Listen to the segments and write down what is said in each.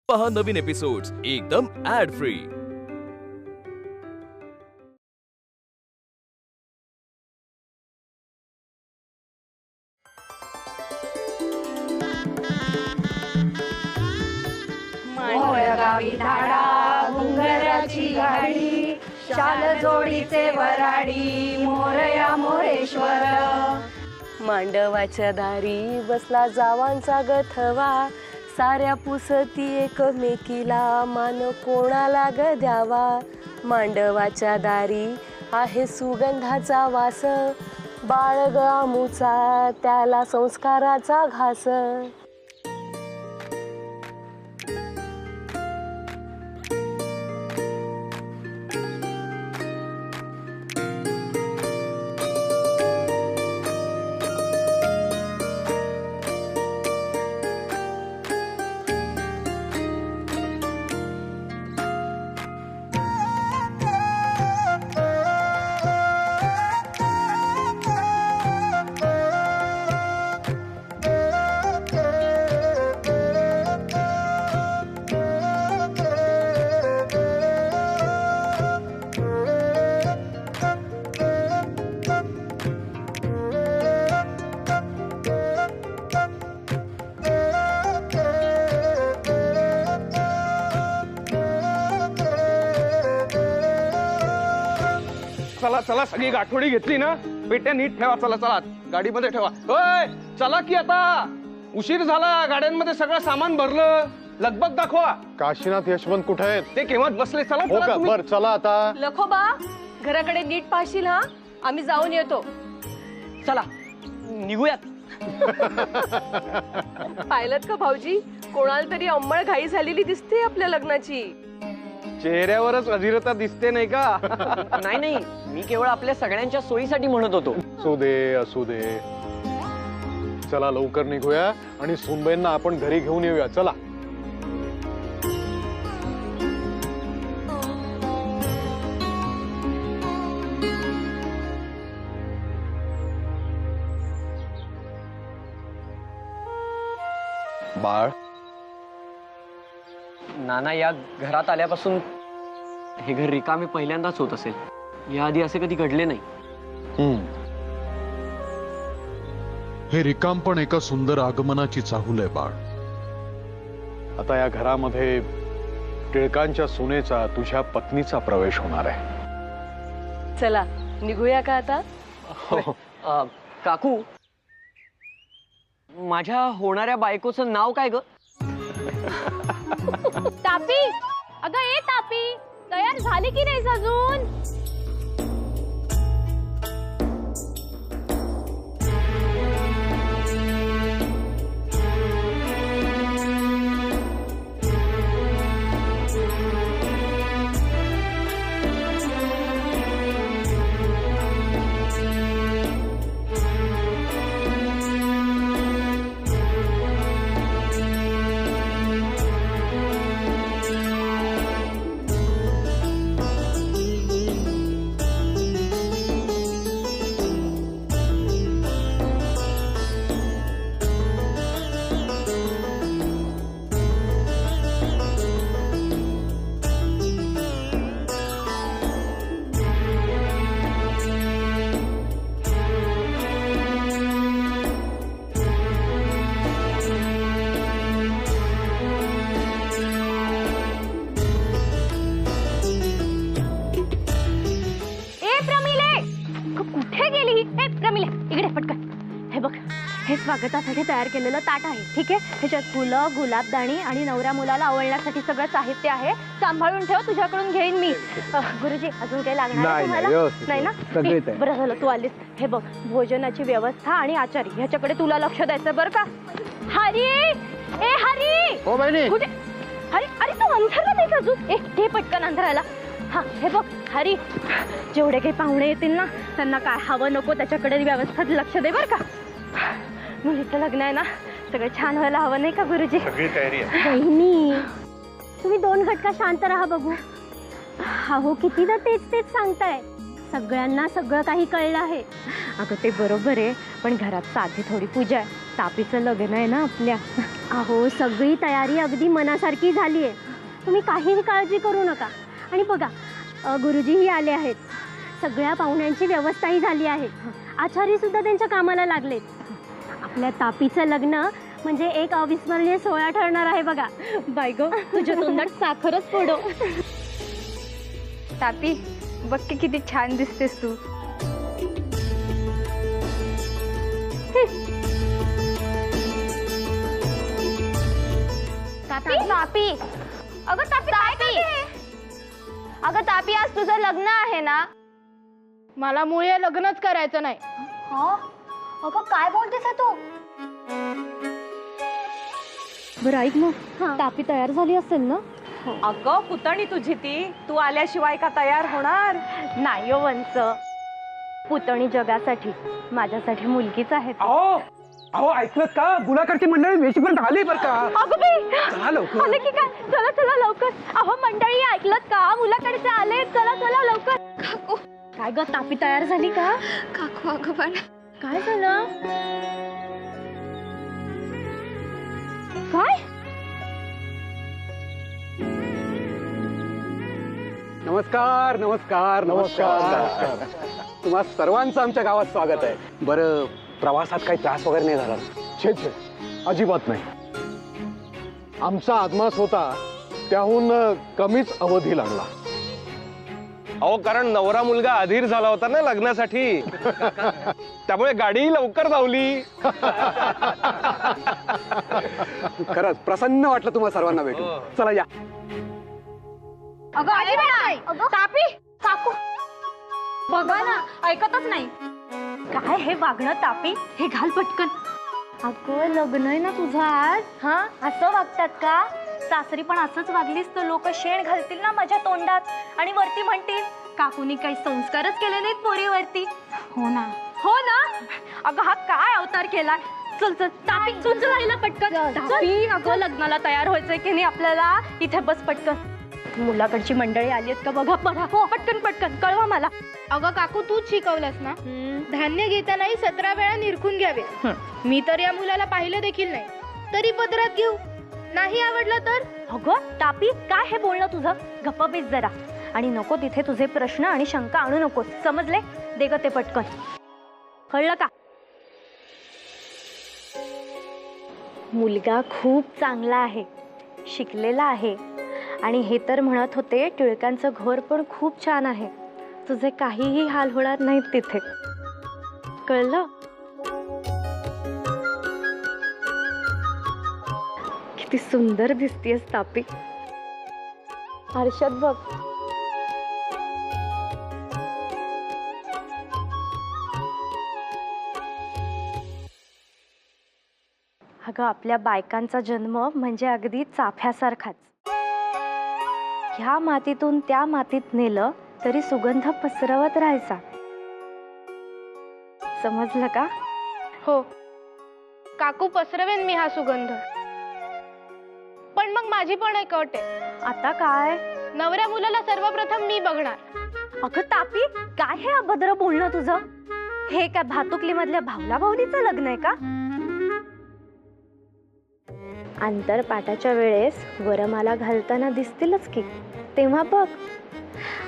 पहा नवीन एपिसोड्स एकदम add free. गावी धाडा घुंगराची गाडी, शाल जोडीचे वराडी, मोरया मोरेश्वर। मांडवाच्या दारी बसला जावांचा गथवा, साऱ्या पुसती एकमेकीला, मान कोणाला ग द्यावा। मांडवाच्या दारी आहे सुगंधाचा वास, बाळग आमुचा त्याला संस्काराचा घास। चला चला, सगळी गाठोडी घेतली ना, पेट्या नीट ठेवा। चला चला, गाडीमध्ये ठेवा। ओय चला की, आता उशीर झाला, गाड्यांमध्ये सगळं सामान भरलं, लगबग दाखवा। काशीनाथ यशवंत कुठे आहेत? ते केव्हाच बसले। चला हो का? बर चला आता। लखोबा घराकडे नीट पाहशील हा, आम्ही जाऊन येतो। चला निघूयात। पाहिलं का भाऊजी, कोणाला तरी अंमळ घाई झालेली दिसते आपल्या लग्नाची। चेहऱ्यावरच अधीरता दिसते नाही का? नाही नाही, मी केवळ आपल्या सगळ्यांच्या सोयीसाठी म्हणत होतो। असू दे। चला लवकर निघूया आणि सुनबाईंना आपण घरी घेऊन येऊया। चला बाळ। नाना या घरात आल्यापासून हे घर रिकामे पहिल्यांदाच होत असेल। याआधी असे कधी घडले नाही। हे रिकाम पण एका सुंदर आगमनाची चाहूल आहे बाळ। आता या घरामध्ये टिळकांच्या सुनेचा, तुझ्या पत्नीचा प्रवेश होणार आहे। चला निघूया का आता? काकू, माझ्या होणाऱ्या बायकोचं नाव काय ग? तापी, अगं ए तापी, तयार झाली की नाही अजून? हे स्वागतासाठी तयार केलेलं ताट आहे, ठीक आहे? ह्याच्यात फुलं, गुलाबदाणी आणि नवऱ्या मुलाला आवडण्यासाठी सगळं साहित्य आहे। सांभाळून ठेव, तुझ्याकडून घेईन मी। गुरुजी अजून काही लागणार आहे तुम्हाला? नाही ना? बरं झालं तू आलीस। हे बघ, भोजनाची व्यवस्था आणि आचारी ह्याच्याकडे तुला लक्ष द्यायचं बरं का? हरी, ए हरी, हो बहिणी। कुठे? हरी, अरे तू अंधारला नाही अजून? हे पटकन अंधाराला। हा हे बघ हरी, जेवढे काही पाहुणे येतील ना, त्यांना काय हवं नको त्याच्याकडे व्यवस्थित लक्ष दे बरं का? मुलीचं लग्न आहे ना, सगळं छान व्हायला हवं नाही का गुरुजी? सगळी तयारी आहे। बहिणी, तुम्ही दोन घटका शांत राहा बघू। हो कितीदा तेच तेच सांगताय, सगळ्यांना सगळं काही कळलं आहे. अगं ते बरोबर आहे, पण घरात साधी थोडी पूजा आहे. तापीचं लग्न आहे ना आपल्या. अहो सगळी तयारी अगदी मनासारखी झाली आहे. तुम्ही काहीही काळजी करू नका. आणि बघा गुरुजीही आले आहेत. सगळ्या पाहुण्यांची व्यवस्थाही झाली आहे. आचार्य सुद्धा त्यांच्या कामाला लागलेत. आपल्या तापीचं लग्न म्हणजे एक अविस्मरणीय सोहळा ठरणार आहे बघा. बाय गो, तुझ्या तोंडात साखरच पडो. तापी बघ की किती छान दिसतेस तू. तापी अगं तापी अगं तापी, आज तुझं लग्न आहे ना? मला मुळे लग्नच करायचं नाही. अगं काय बोलतेस तू? बरं ऐक मग, तापी तयार झाली असेल ना? अगं पुतणी तुझी ती, तू आल्याशिवाय का तयार होणार नाही हो वंच, पुतणी जगासाठी माझ्यासाठी मुलगीच आहे. अहो अहो ऐकलं का, गुलाकडची मंडळी वेशीपर्यंत आली बरं का. अगं बाई, चला लवकर. आले की काय? चला चला लवकर. अहो मंडळी ऐकलं का, मुलाकडचे आले. चला चला लवकर. काकू काय ग तापी तयार झाली का? काकू अगं पण काय झालं? काय? नमस्कार नमस्कार नमस्कार. तुम्हा सर्वांचं आमच्या गावात स्वागत आहे. बरं, प्रवासात काही त्रास वगैरे नाही झाला? छे छे, अजिबात नाही. आमचा आदमास होता त्याहून कमीच अवधी लागला. अहो कारण नवरा मुलगा अधीर झाला होता ना लग्नासाठी, त्यामुळे गाडी लवकर धावली. खरंच प्रसन्न वाटलं तुम्हा सर्वांना भेटून. चला या. अगं आली नाही. तापी काकू बघा ना, ऐकतच नाही. काय हे वागणं तापी? हे घाल पटकन. अगं लग्न आहे ना तुझं आज. हा असं वागतात का? सासरी पण असंच वागलीस तर लोक शेण घालतील ना माझ्या तोंडात आणि वरती म्हणतील काकूनी काही संस्कारच केले नाहीत पोरीवरती. हो ना हो ना. अगं हा काय अवतार केलाय. चल चल तापी, तुझं राहिला पटकन. तापी अगं लग्नाला तयार व्हायचंय की नाही आपल्याला. इथे बस पटकन. मुलाकडची मंडळी आली आहेत का बघा. बघा हो, पटकन पटकन कळवा मला. अगं काकू तूच शिकवलंस ना, धान्य घेतानाही 17 वेळा निरखून घ्यावे. मी तर या मुलाला पाहिलं देखील नाही, तरी पदरात घेऊ. नाही आवडलं तर? अगं तापी, काय हे बोलणं तुझं? गप्प बेस जरा. आणि नको तिथे तुझे प्रश्न आणि शंका आणू नकोस, समजले? दे ग ते पटकन. कळलं का? मुलगा खूप चांगला आहे, शिकलेला आहे. आणि हे तर म्हणत होते टिळकांचं घर पण खूप छान आहे. तुझे काहीही हाल होणार नाहीत तिथे. कळलं? किती सुंदर दिसतेस तापी. आरशात बघ. अगं आपल्या बायकांचा जन्म म्हणजे अगदी चाफ्यासारखाच. ह्या मातीतून त्या मातीत नेलं तरी सुगंध पसरवत राहायचा. समजलं का? हो काकू, पसरवेन मी हा सुगंध. पण मग माझी पण एक अट आहे. आता काय? नवऱ्या मुलाला सर्वप्रथम मी बघणार. अगं तापी, काय हे अभद्र बोलणं तुझं? हे काय भातुकली मधल्या भावला भावलीचं लग्न आहे का? आंतरपाटाच्या वेळेस वरमाला घालताना दिसतीलच की, तेव्हा बघ.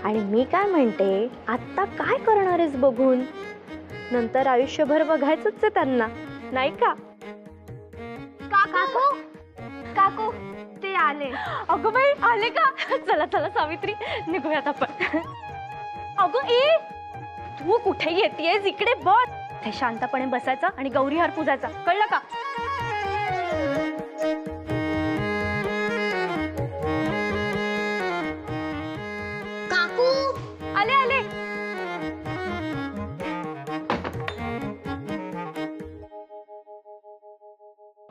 आणि मी काय म्हणते, आत्ता काय करणार आहेस बघून? नंतर आयुष्यभर बघायचंच आहे त्यांना, नाही का? काकू काकू ते आले. अगं बाई, आले का? चला चला सावित्री, निघूयात आपण. अगं ए, तू कुठे येतेस? इकडे बस. ते शांतपणे बसायचं आणि गौरीहार पूजायचा, कळलं का? काकू आले आले.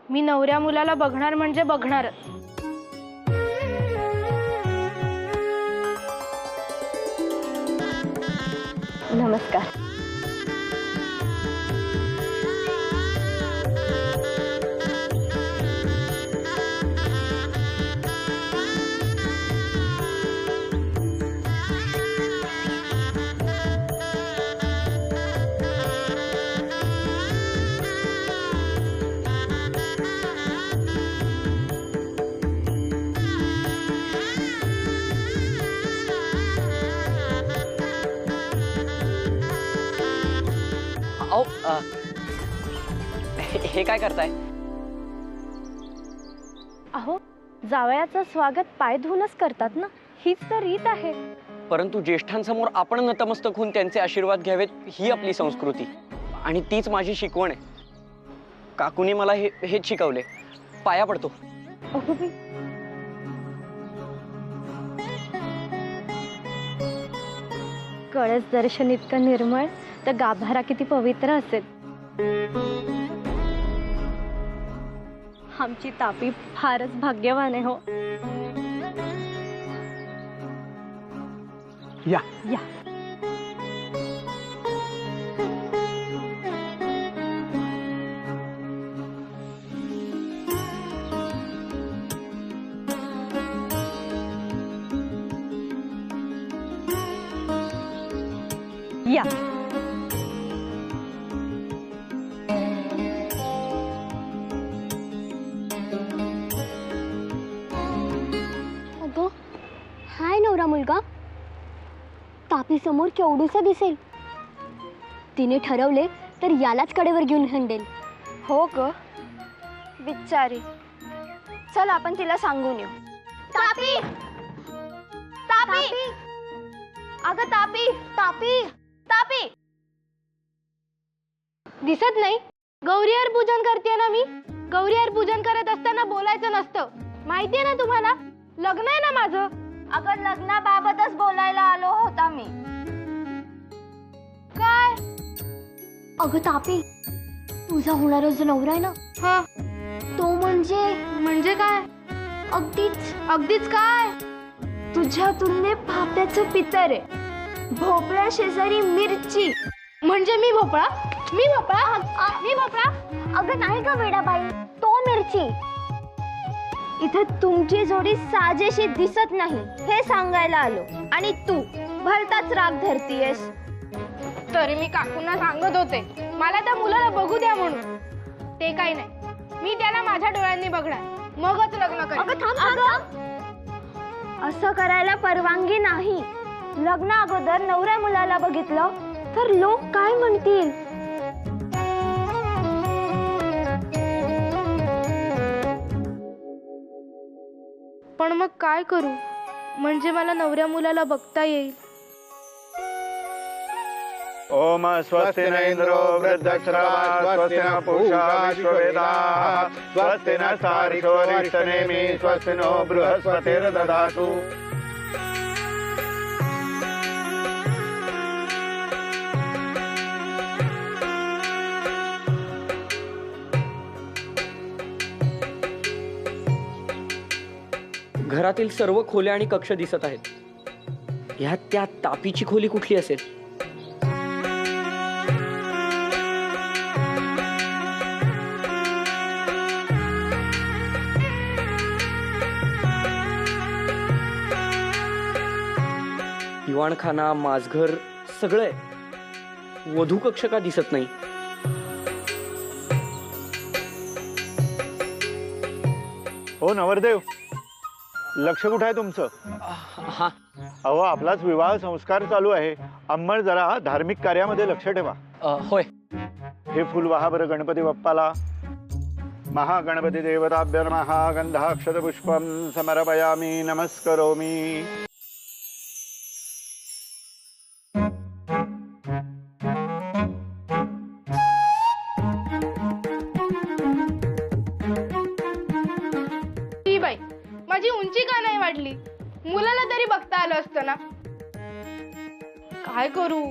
मी नवऱ्या मुलाला बघणार म्हणजे बघणारच. नमस्कार. अहो हे काय करताय? अहो जावयाचं स्वागत पाय धुवूनच करतात ना, हीच तर रीत आहे. परंतु ज्येष्ठांसमोर आपण नतमस्तक होऊन त्यांचे आशीर्वाद घ्यावेत ही आपली संस्कृती आणि तीच माझी शिकवण आहे. काकूने मला हेच शिकवले. पाया पडतो. अहो बाई. कळस दर्शन इतकं निर्मळ तर गाभारा किती पवित्र असेल. आमची तापी फारच भाग्यवान आहे हो. या या. या. अगं हाय नवरा मुलगा. तापी समोर केवढूसा दिसेल. तिने ठरवले तर यालाच कडेवर घेऊन हंडेल. हो ग बिचारी. चल आपण तिला सांगून येऊ. तापी तापी अगं तापी तापी तापी दिसत नाही? गौरीवर पूजन करते ना मी. गौरीवर पूजन करत असताना बोलायचं नसतं, माहितीये ना तुम्हाला? लग्न आहे ना माझं. अगं लग्नाबाबतच बोलायला आलो होता मी. काय? अगं तापी तुझा होणारा जो नवरा आहे ना, हा तो म्हणजे काय? अगदीच काय? तुझ्या तुलने भाप्याचं पितर आहे. भोपळ्या शेजारी मिरची. म्हणजे मी भोपळा? मी भोपळा? अगं नाही का वेडाबाई, तो मिरची. इथं तुमची जोडी साजेशी दिसत नाही हे सांगायला आलो आणि तू भलताच राग धरतीयस. तरी मी काकूंना सांगत होते मला त्या मुलाला बघू द्या म्हणून. ते काही नाही, मी त्याला माझ्या डोळ्यांनी बघणार, मगच लग्न करेन. असं करायला परवानगी नाही. लग्न अगोदर नवऱ्या मुलाला बघितलं तर लोक काय म्हणतील. पण मग काय करू म्हणजे मला नवऱ्या मुलाला बघता येईल? ओम स्वस्ति न इंद्रो वृद्धश्रवा स्वस्ति न पूषा विश्ववेदाः स्वस्ति न सारिको अरिष्टनेमि स्वस्ति नो बृहस्पतिर्दधातु. घरातील सर्व खोल्या आणि कक्ष दिसत आहेत. ह्यात त्या तापीची खोली कुठली असेल? दिवाणखाना, माझघर सगळं. वधू कक्ष का दिसत नाही? हो नवरदेव, लक्ष कुठं आहे तुमचं? हा. अहो आपलाच विवाह संस्कार चालू आहे. अंमळ जरा धार्मिक कार्यामध्ये लक्ष ठेवा. होय. हे फुल वाहा बरं गणपती बाप्पाला. महागणपती देवताभ्य नमः. गंधाक्षत पुष्पम समर्पयामि नमस्करोमि. बाई माझी उंची का नाही वाढली? मुलाला तरी बघता आलं असतं ना. काय करू?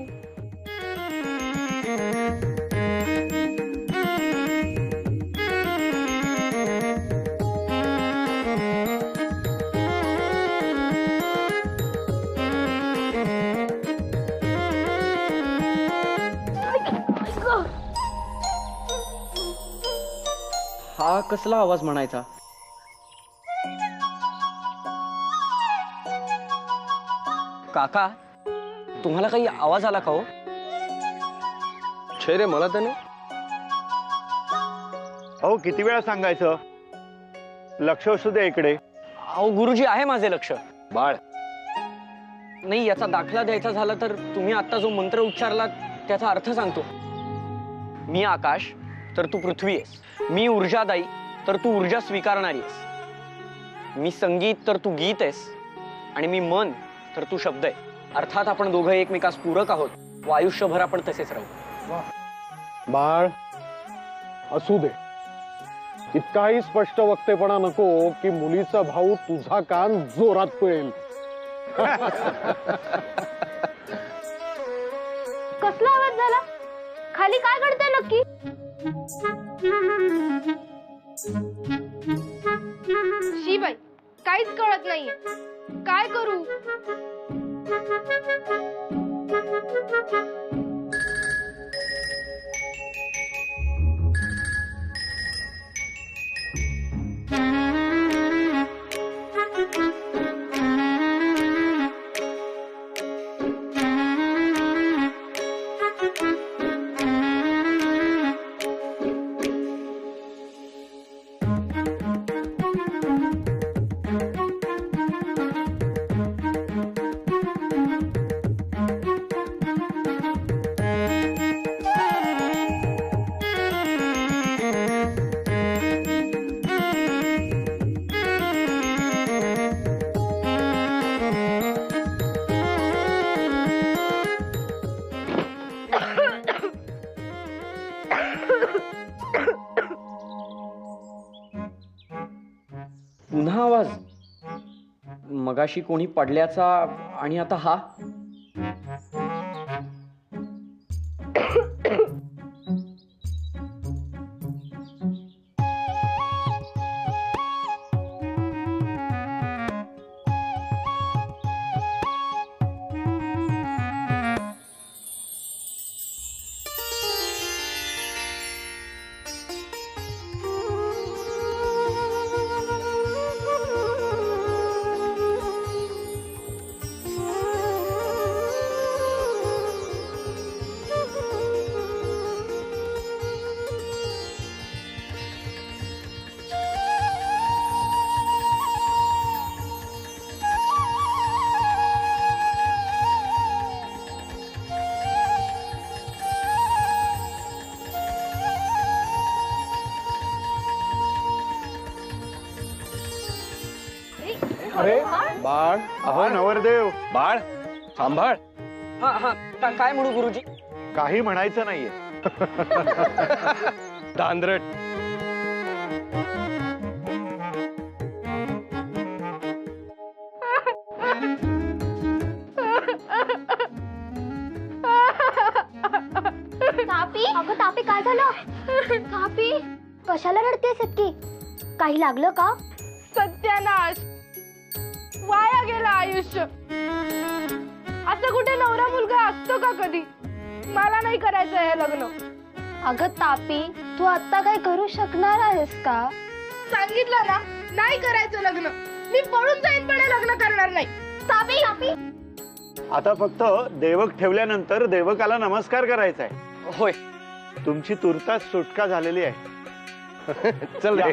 हा कसला आवाज म्हणायचा? काका तुम्हाला काही आवाज आला का हो? छे रे मला त्याने. अहो किती वेळा सांगायचं, लक्ष असू दे इकडे. अहो गुरुजी आहे माझे लक्ष. बाळ नाही याचा दाखला द्यायचा झाला तर तुम्ही आता जो मंत्र उच्चारला त्याचा अर्थ सांगतो. मी आकाश तर तू पृथ्वी आहेस, मी ऊर्जादायी तर तू ऊर्जा स्वीकारणारी आहेस, मी संगीत तर तू गीत आहेस आणि मी मन तर तू शब्द आहे. अर्थात आपण दोघं एकमेकास पूरक आहोत व आयुष्यभर आपण तसेच राहू. बाळ असू दे, इतकाही स्पष्ट वक्तेपणा नको की मुलीचा भाऊ तुझा कान जोरात पिळेल. कसला आवाज झाला? खाली काय घडतंय नक्की? शिबाई काहीच कळत नाहीये, काय करू? पुन्हा आवाज, मगाशी कोणी पडल्याचा आणि आता हा. अरे बाळ, अहो नवरदेव. बाळ सांभाळ. हा हा काय म्हणू गुरुजी? काही म्हणायचं नाहीये. दांद्रट. तापी, अगं तापी काय झालं? तापी कशाला रडतेस इतकी? काही लागलं का? सत्यानाश, वाया गेला आयुष्य. असं कुठे नवरा मुलगा असतो का कधी? मला नाही करायचं हे लग्न. अगं तापी, तू आता काय करू शकणार आहेस का? सांगितलं ना, नाही करायचं लग्न. मी पळून जाईन पण हे लग्न करणार नाही. तापी, तापी आता फक्त देवक ठेवल्यानंतर देवकाला नमस्कार करायचा आहे. होय, तुमची तुर्तास सुटका झालेली आहे. चल रे.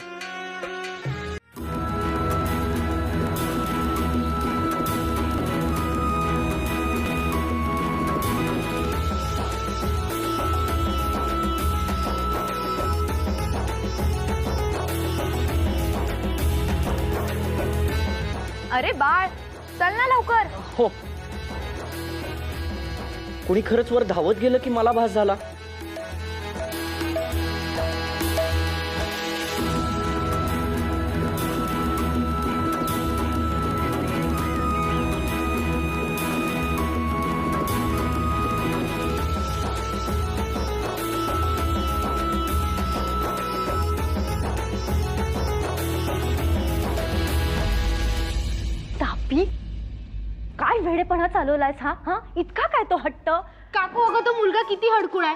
अरे बाळ, चल ना लवकर. हो. कोणी खरंच वर धावत गेलं की मला भास झाला. तापी, काय वेडेपणा चालवलायस हा? हा इतका काय तो हट्ट? काकू, अगं तो मुलगा किती हडकुळ आहे.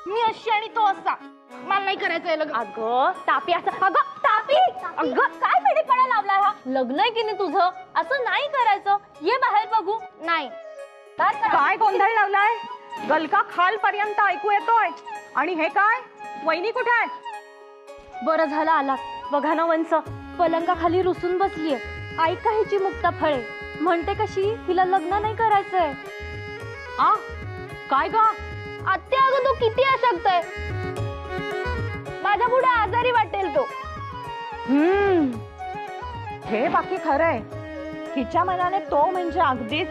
मी अशी आणि तो असा. मला नाही करायचं हे लग्न. अगं तापी, असं अगं तापी, अगं काय वेडेपणा लावलाय हा? लग्न आहे की नाही तुझं? असं नाही करायचं. ये बाहेर बघू. नाही. काय गोंधळ लावलाय? गलका खालपर्यंत ऐकू येतोय. आणि हे काय? वहिनी कुठे आहे? बरं झालं आला. बघा ना वंच, पलंगाखाली रुसून बसलीये. ऐका हिची मुक्ता फळे म्हणते कशी हिला लग्न नाही करायचंय. आ काय ग? आत्या, अगं तू किती अशक्त आहे. हे बाकी खरंय, हिच्या मनाने तो म्हणजे अगदीच.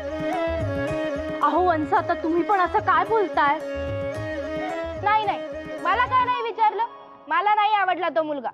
अहो वंस, आता तुम्ही पण असं काय बोलताय? नाही नाही, मला काय नाही विचारलं. मला नाही आवडला तो मुलगा.